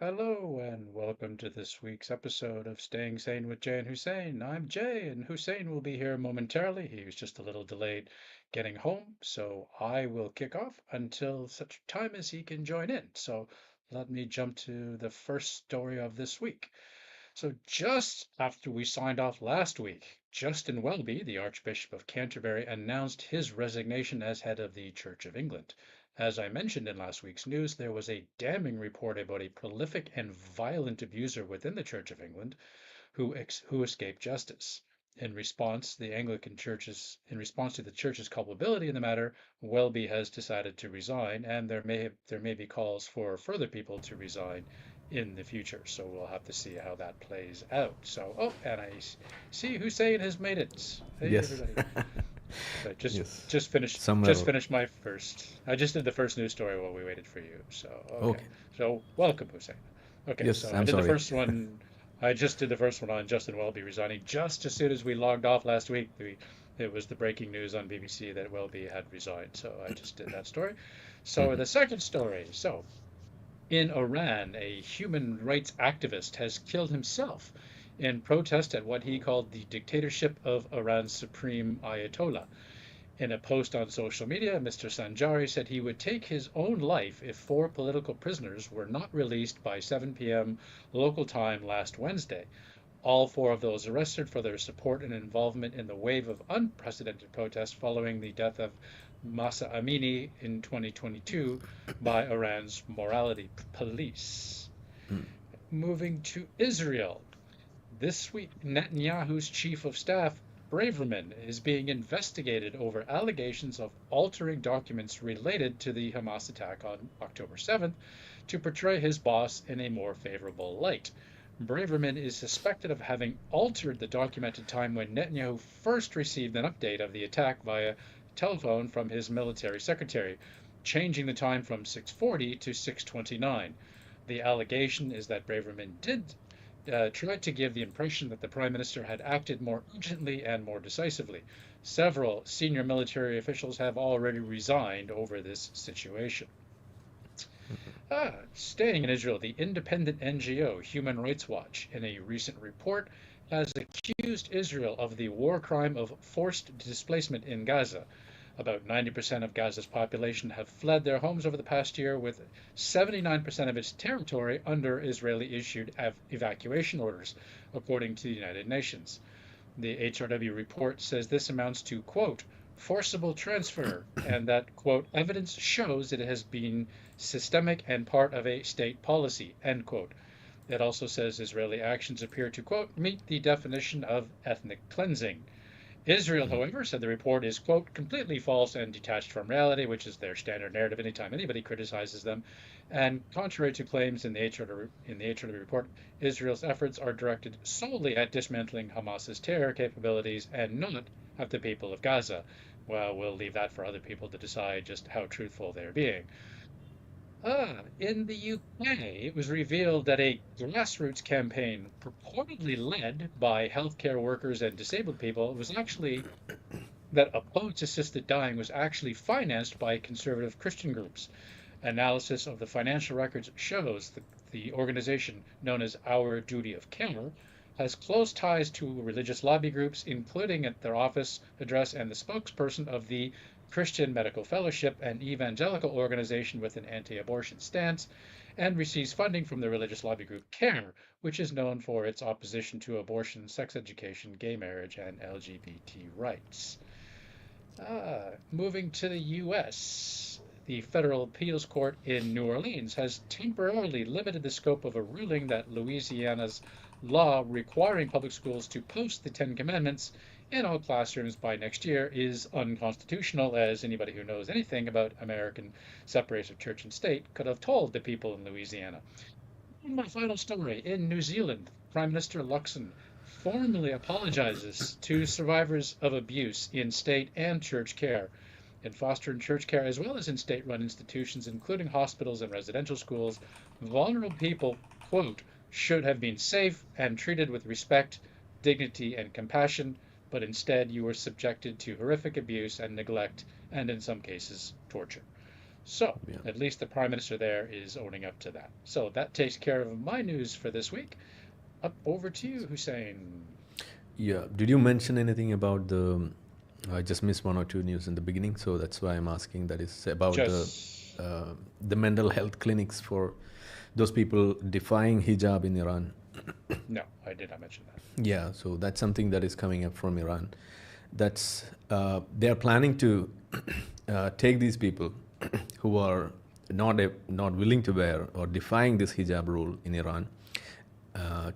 Hello and welcome to this week's episode of Staying Sane with Jay and Hussein. I'm Jay and Hussein will be here momentarily. He was just a little delayed getting home, so I will kick off until such time as he can join in. So let me jump to the first story of this week. So just after we signed off last week, Justin Welby, the Archbishop of Canterbury, announced his resignation as head of the Church of England. As I mentioned in last week's news, there was a damning report about a prolific and violent abuser within the Church of England who escaped justice. In response to the church's culpability in the matter, Welby has decided to resign, and there may be calls for further people to resign in the future. So we'll have to see how that plays out. So, and I see Hussein has made it. Hey, Yes. everybody. So Yes. just finished just Somewhere. finished my first. I just did the first news story while we waited for you. So okay. Okay. So welcome, Hussein. Okay, Yes, so I'm sorry. I just did the first one on Justin Welby resigning just as soon as we logged off last week. It was the breaking news on BBC that Welby had resigned. So I just did that story. So Mhm. the second story. So in Iran, a human rights activist has killed himself in protest at what he called the dictatorship of Iran's supreme Ayatollah. In a post on social media, Mr. Sanjari said he would take his own life if four political prisoners were not released by 7 p.m. local time last Wednesday. All four of those arrested for their support and involvement in the wave of unprecedented protests following the death of Masa Amini in 2022 by Iran's morality police. Mm. Moving to Israel, this week, Netanyahu's chief of staff, Braverman, is being investigated over allegations of altering documents related to the Hamas attack on October 7th to portray his boss in a more favorable light. Braverman is suspected of having altered the documented time when Netanyahu first received an update of the attack via telephone from his military secretary, changing the time from 6:40 to 6:29. The allegation is that Braverman did tried to give the impression that the prime minister had acted more urgently and more decisively. Several senior military officials have already resigned over this situation. Staying in Israel, the independent NGO Human Rights Watch, in a recent report, has accused Israel of the war crime of forced displacement in Gaza. About 90% of Gaza's population have fled their homes over the past year, with 79% of its territory under Israeli issued evacuation orders, according to the United Nations. The HRW report says this amounts to, quote, forcible transfer, and that, quote, evidence shows it has been systemic and part of a state policy, end quote. It also says Israeli actions appear to, quote, meet the definition of ethnic cleansing. Israel, Mhm. however, said the report is, quote, completely false and detached from reality, which is their standard narrative anytime anybody criticizes them. And contrary to claims in the HRW report, Israel's efforts are directed solely at dismantling Hamas's terror capabilities and not at the people of Gaza. Well, we'll leave that for other people to decide just how truthful they're being. In the UK, it was revealed that a grassroots campaign purportedly led by healthcare workers and disabled people was actually that opposed assisted dying was actually financed by conservative Christian groups. Analysis of the financial records shows that the organization known as Our Duty of Care has close ties to religious lobby groups, including at their office address and the spokesperson of the Christian Medical Fellowship, an evangelical organization with an anti abortion stance, and receives funding from the religious lobby group CARE, which is known for its opposition to abortion, sex education, gay marriage, and LGBT rights. Moving to the U.S., the federal appeals court in New Orleans has temporarily limited the scope of a ruling that Louisiana's law requiring public schools to post the Ten Commandments in all classrooms by next year is unconstitutional, as anybody who knows anything about American separation of church and state could have told the people in Louisiana. In my final story, in New Zealand, Prime Minister Luxon formally apologizes to survivors of abuse in state and church care, in foster and church care, as well as in state run institutions, including hospitals and residential schools. Vulnerable people, quote, should have been safe and treated with respect, dignity, and compassion, but instead you were subjected to horrific abuse and neglect, and in some cases, torture. So Yeah. at least the prime minister there is owning up to that. So that takes care of my news for this week. Up over to you, Hussein. Yeah. Did you mention anything about the? I just missed one or two news in the beginning, so that's why I'm asking. That is about Just the mental health clinics for those people defying hijab in Iran. no, I did not mention that. Yeah, so that's something that is coming up from Iran. That's they are planning to take these people who are not willing to wear or defying this hijab rule in Iran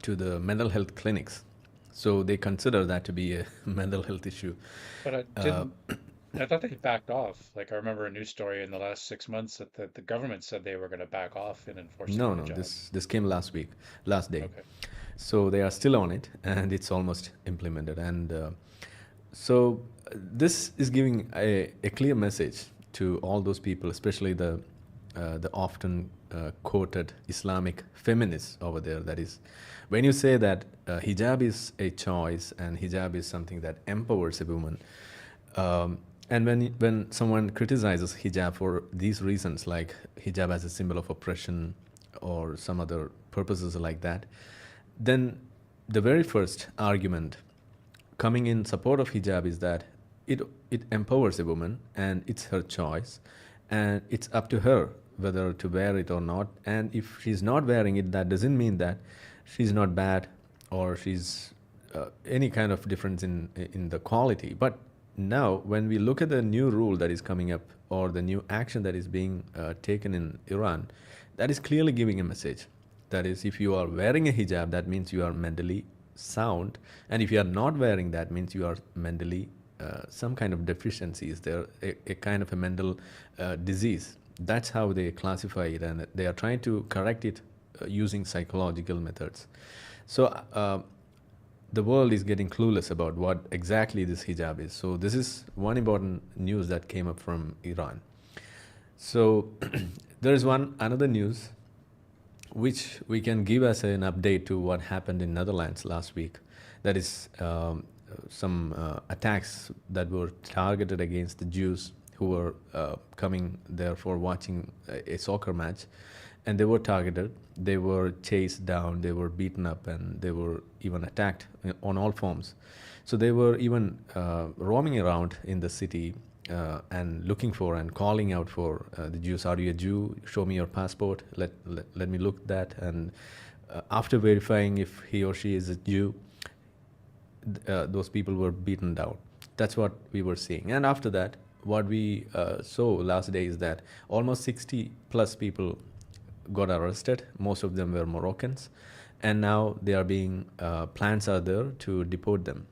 to the mental health clinics. So they consider that to be a mental health issue. But I Uh, didn't. I thought they backed off. Like I remember a news story in the last 6 months that the government said they were going to back off in enforcing the no, no, hijab. this came last week, last day. Okay. So they are still on it, and it's almost implemented. And so this is giving a clear message to all those people, especially the often quoted Islamic feminists over there. That is, when you say that hijab is a choice and hijab is something that empowers a woman, and when someone criticizes hijab for these reasons, like hijab as a symbol of oppression or some other purposes like that, then the very first argument coming in support of hijab is that it it empowers a woman and it's her choice, and it's up to her whether to wear it or not. And if she's not wearing it, that doesn't mean that she's not bad or she's any kind of difference in the quality. But now, when we look at the new rule that is coming up or the new action that is being taken in Iran, that is clearly giving a message. That is, if you are wearing a hijab, that means you are mentally sound, and if you are not wearing that, means you are mentally some kind of deficiency. Is there a kind of a mental disease? That's how they classify it, and they are trying to correct it using psychological methods. So the world is getting clueless about what exactly this hijab is. So this is one important news that came up from Iran. So there is one another news which we can give as an update to what happened in Netherlands last week. That is some attacks that were targeted against the Jews who were coming there for watching a soccer match, and they were targeted. They were chased down. They were beaten up, and they were even attacked on all forms. So they were even roaming around in the city and looking for and calling out for the Jews. Are you a Jew? Show me your passport. Let me look that. And after verifying if he or she is a Jew, those people were beaten down. That's what we were seeing. And after that, what we saw last day is that almost 60 plus people got arrested. Most of them were Moroccans, and now they are being plans are there to deport them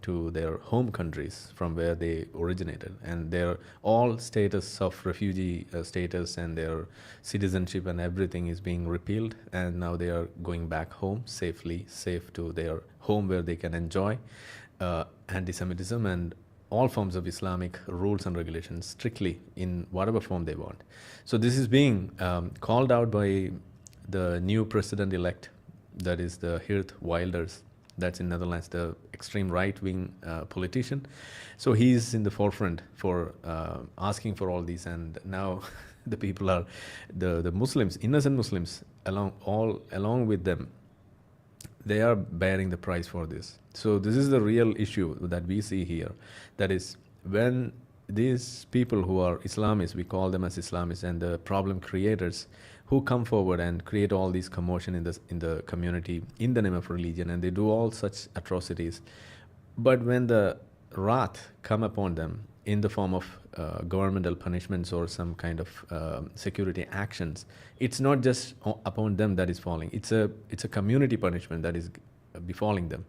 to their home countries from where they originated, and their all status of refugee status and their citizenship and everything is being repealed, and now they are going back home safely, safe to their home where they can enjoy anti-Semitism and all forms of Islamic rules and regulations strictly in whatever form they want. So this is being called out by the new president-elect, that is the Geert Wilders, that's in Netherlands, the extreme right-wing politician. So he's in the forefront for asking for all these, and now the people are the Muslims, innocent Muslims, along with them, they are bearing the price for this. So this is the real issue that we see here. That is, when these people who are Islamists, we call them as Islamists, and the problem creators who come forward and create all these commotion in the community in the name of religion, and they do all such atrocities. But when the wrath come upon them in the form of governmental punishments or some kind of security actions, it's not just upon them that is falling. It's a community punishment that is befalling them,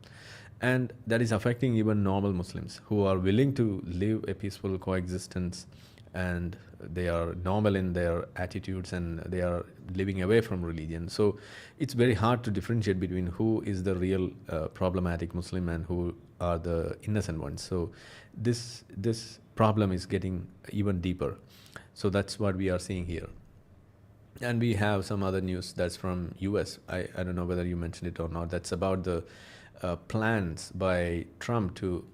and that is affecting even normal Muslims who are willing to live a peaceful coexistence, and they are normal in their attitudes and they are living away from religion. So it's very hard to differentiate between who is the real problematic Muslim and who are the innocent ones. So this problem is getting even deeper. So that's what we are seeing here. And we have some other news that's from US. I don't know whether you mentioned it or not. That's about the plans by Trump to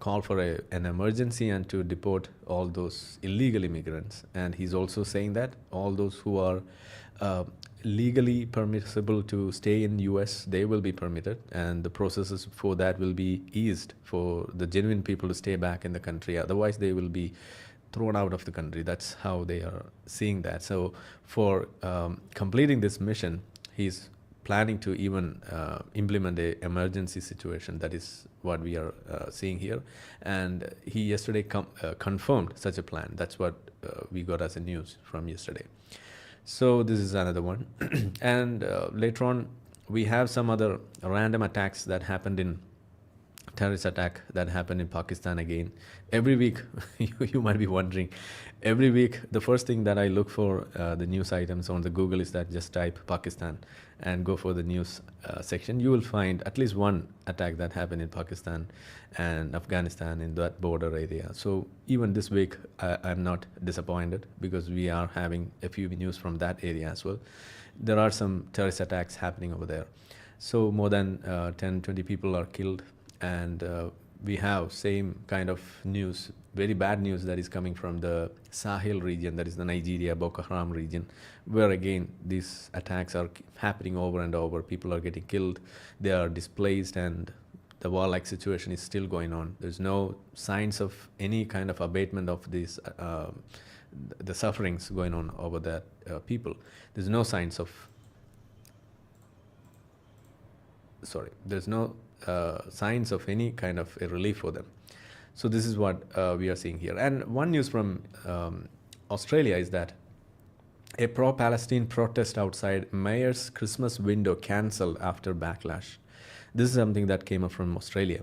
call for an emergency and to deport all those illegal immigrants. And he's also saying that all those who are uh, legally permissible to stay in US, they will be permitted, and the processes for that will be eased for the genuine people to stay back in the country. Otherwise, they will be thrown out of the country. That's how they are seeing that. So, for completing this mission, he's planning to even implement a emergency situation. That is what we are seeing here, and he yesterday confirmed such a plan. That's what we got as a news from yesterday. So this is another one, and later on we have some other random attacks that happened in terrorist attack that happened in Pakistan again. Every week, you might be wondering, every week, the first thing that I look for the news items on the Google is that just type Pakistan and go for the news section. You will find at least one attack that happened in Pakistan and Afghanistan in that border area. So even this week, I'm not disappointed because we are having a few news from that area as well. There are some terrorist attacks happening over there. So more than 10, 20 people are killed, and we have same kind of news, very bad news that is coming from the Sahel region, that is the Nigeria, Boko Haram region, where again these attacks are happening over and over. People are getting killed, they are displaced, and the warlike situation is still going on. There's no signs of any kind of abatement of these the sufferings going on over that people. There's no signs of there's no signs of any kind of a relief for them. So this is what we are seeing here. And one news from Australia is that a pro-Palestine protest outside mayor's Christmas window cancelled after backlash. This is something that came up from Australia.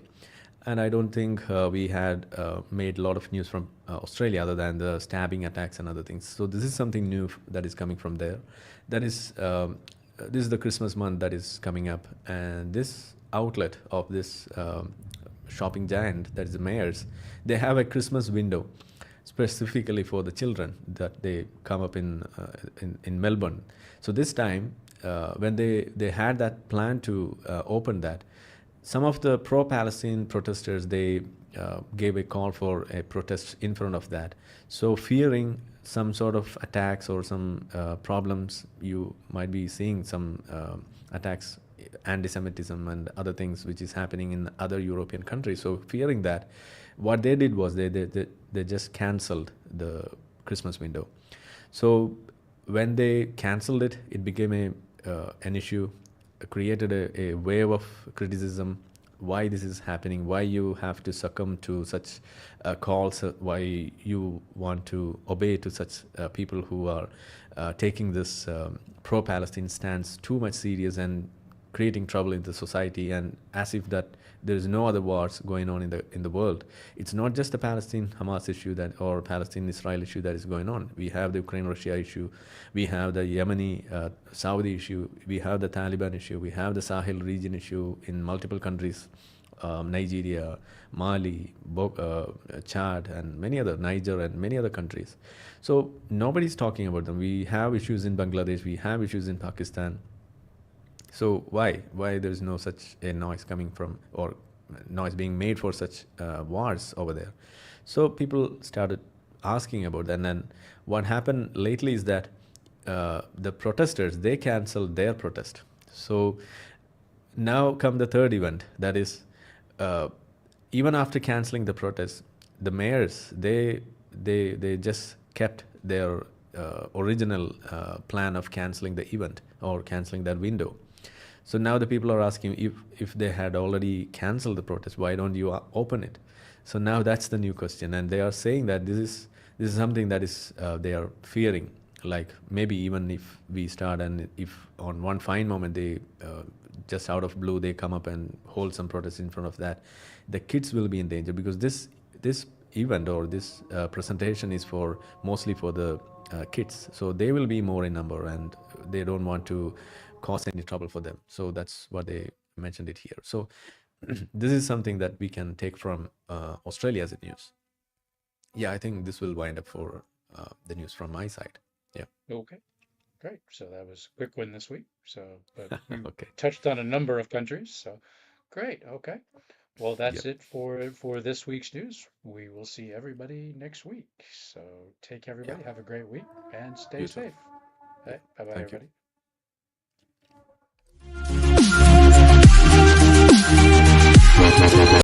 And I don't think we had made a lot of news from Australia other than the stabbing attacks and other things. So this is something new that is coming from there. That is, this is the Christmas month that is coming up, and this outlet of this shopping giant, that is the mayor's, they have a Christmas window specifically for the children that they come up in Melbourne. So this time, when they had that plan to open that, some of the pro-Palestine protesters, they gave a call for a protest in front of that. So fearing some sort of attacks or some problems, you might be seeing some attacks, anti-Semitism and other things which is happening in other European countries. So fearing that, what they did was they just cancelled the Christmas window. So when they cancelled it, it became an issue, created a wave of criticism. Why this is happening, why you have to succumb to such calls, why you want to obey to such people who are taking this pro-Palestine stance too much serious and creating trouble in the society, and as if that there is no other wars going on in the world. It's not just the Palestine Hamas issue that, or Palestine Israel issue that is going on. We have the Ukraine Russia issue, we have the Yemeni Saudi issue, we have the Taliban issue, we have the Sahel region issue in multiple countries, Nigeria, Mali, Chad, and many other, Niger, and many other countries. So nobody's talking about them. We have issues in Bangladesh, we have issues in Pakistan. So why there's no such a noise coming from, or noise being made for such wars over there? So people started asking about that. And then what happened lately is that the protesters, they canceled their protest. So now come the third event, that is, even after canceling the protest, the mayors, they just kept their original plan of canceling the event or canceling that window. So now the people are asking, if they had already canceled the protest, why don't you open it? So now that's the new question, and they are saying that this is something that is they are fearing. Like maybe even if we start, and if on one fine moment they just out of blue they come up and hold some protest in front of that, the kids will be in danger, because this event or this presentation is for mostly for the kids, so they will be more in number, and they don't want to cause any trouble for them. So that's what they mentioned it here. So this is something that we can take from Australia as a news. Yeah, I think this will wind up for the news from my side. Yeah. Okay, great. So that was a quick win this week. So, but you Okay. touched on a number of countries. So great. Okay. Well, Yep. that's it for this week's news. We will see everybody next week. So take care, Yeah. everybody. Have a great week and stay You too. safe. Hey, bye bye, Thank you. everybody.